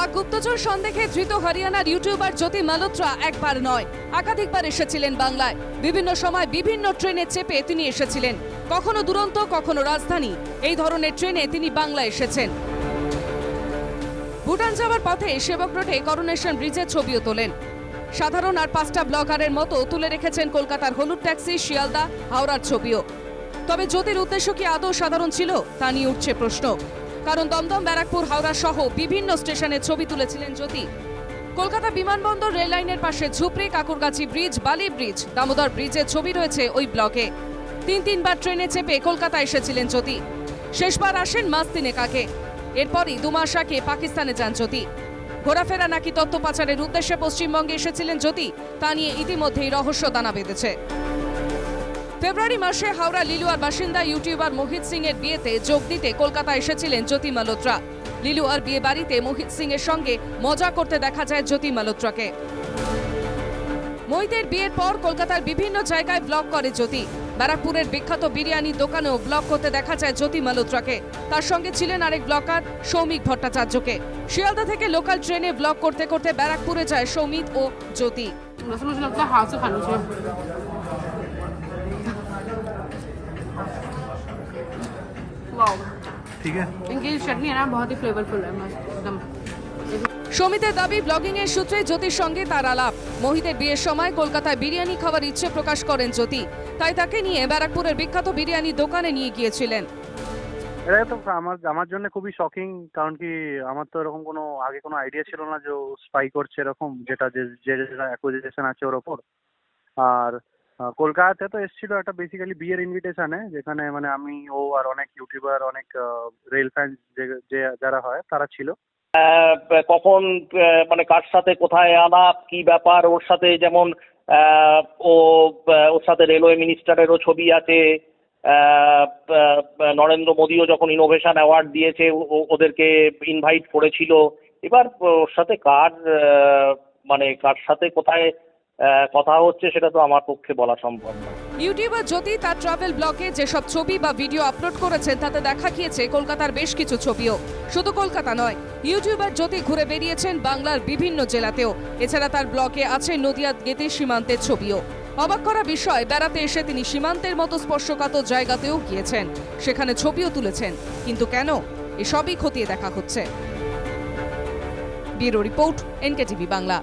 পাক গুপ্তচর সন্দেহে ধৃত হরিয়ানার ইউটিউবার জ্যোতি মালহোত্রা একবার নয় একাধিকবার এসেছিলেন বাংলায়। বিভিন্ন সময় বিভিন্ন ট্রেনে চেপে তিনি এসেছিলেন, কখনো দুরন্ত কখনো রাজধানী। এই ধরনের ট্রেনে তিনি বাংলায় এসেছেন। ভুটান যাওয়ার পথে সেবক রোডে করোনেশন ব্রিজের ছবিও তোলেন। সাধারণ আর 5টা ব্লগারের মতো তুলে রেখেছেন কলকাতার হলুদ ট্যাক্সি, শিয়ালদা, হাওড়ার ছবিও। তবে জ্যোতির উদ্দেশ্য কি আদৌ সাধারণ ছিল তা নিয়ে উঠছে প্রশ্ন। কারণ দমদম, ব্যারাকপুর, হাওড়া সহ বিভিন্ন স্টেশনের ছবি তুলেছিলেন জ্যোতি। কলকাতা বিমানবন্দর, রেল লাইনের পাশে ঝুপড়ি, কাকুরগাছি ব্রিজ, বালি ব্রিজ, দামোদর ব্রিজের ছবি রয়েছে ওই ব্লগে। তিনবার ট্রেনে চেপে কলকাতা এসেছিলেন জ্যোতি। শেষবার আসেন মাস 3 আগে। এরপরই 2 মাস আগে পাকিস্তানে যান জ্যোতি। ঘোরাফেরা নাকি তথ্য পাচারের উদ্দেশ্যে পশ্চিমবঙ্গে এসেছিলেন জ্যোতি, তা নিয়ে ইতিমধ্যেই রহস্য দানা বেঁধেছে। ফেব্রুয়ারি মাসে হাওড়া লিলুয়ার বাসিন্দা ইউটিউবার মোহিত সিং এর বিয়েতে যোগ দিতে কলকাতা এসেছিলেন জ্যোতি মালহোত্রা। লিলুয়ার বিয়ে বাড়িতে মোহিত সিং এর সঙ্গে মজা করতে দেখা যায় জ্যোতি মালহোত্রাকে। মোহিতের বিয়ের পর কলকাতার বিভিন্ন জায়গায় ব্লগ করে জ্যোতি। ব্যারাকপুরের বিখ্যাত বিরিয়ানির দোকানেও ব্লগ করতে দেখা যায় জ্যোতি মালহোত্রাকে। তার সঙ্গে ছিলেন আরেক ব্লগার সৌমিক ভট্টাচার্যকে। শিয়ালদা থেকে লোকাল ট্রেনে ব্লগ করতে করতে ব্যারাকপুরে যায় সৌমিক ও জ্যোতি। ठीक है, इनकी चटनी है ना बहुत ही फ्लेवरफुल है, मस्त एकदम। সৌমিতের দাবি, ব্লগিং এর সূত্রে জ্যোতির সঙ্গে তার আলাপ। মোহিতের বিয়ের সময় কলকাতায় বিরিয়ানি খাওয়ার ইচ্ছে প্রকাশ করেন জ্যোতি, তাই তাকে নিয়ে ব্যারাকপুরের বিখ্যাত বিরিয়ানি দোকানে নিয়ে গিয়েছিলেন। এটা তো আমার জন্য খুবই শকিং, কারণ কি আমার তো এরকম কোনো আগে কোনো আইডিয়া ছিল না যে ও স্পাই করছে এরকম, যেটা যে অ্যাকুজিশন আছে ওর ওপর। আর কলকাতাতে তো এসেছিল একটা বেসিক্যালি বিয়ের ইনভিটেশনে, যেখানে মানে আমি, ও আর অনেক ইউটিউবার, অনেক রেল ফ্যান যে যারা হয় তারা ছিল। কখন মানে কার সাথে কোথায় আলাপ, কি ব্যাপার ওর সাথে, যেমন ওর সাথে রেলওয়ে মিনিস্টারেরও ছবি আছে। নরেন্দ্র মোদিও যখন ইনোভেশন অ্যাওয়ার্ড দিয়েছে ওদেরকে ইনভাইট করেছিল। এবার ওর সাথে কার সাথে কোথায় কথা হচ্ছে সেটা তো আমার পক্ষে বলা সম্ভব না। ইউটিউবার জ্যোতি তার ট্রাভেল ব্লগে যেসব ছবি বা ভিডিও আপলোড করেছেন তাতে দেখা গিয়েছে কলকাতার বেশ কিছু ছবিও। শুধু কলকাতা নয়, ইউটিউবার জ্যোতি ঘুরে বেরিয়েছেন বাংলার বিভিন্ন জেলাতেও। এছাড়া তার ব্লগে আছে নদিয়া গেতে সীমান্তের ছবিও। অবাক করা বিষয়, বেড়াতে এসে তিনি সীমান্তের মতো স্পর্শকাতর জায়গাতেও গিয়েছেন, সেখানে ছবিও তুলেছেন। কিন্তু কেন, এসবই খতিয়ে দেখা হচ্ছে। Bureau report, NKTV Bangla.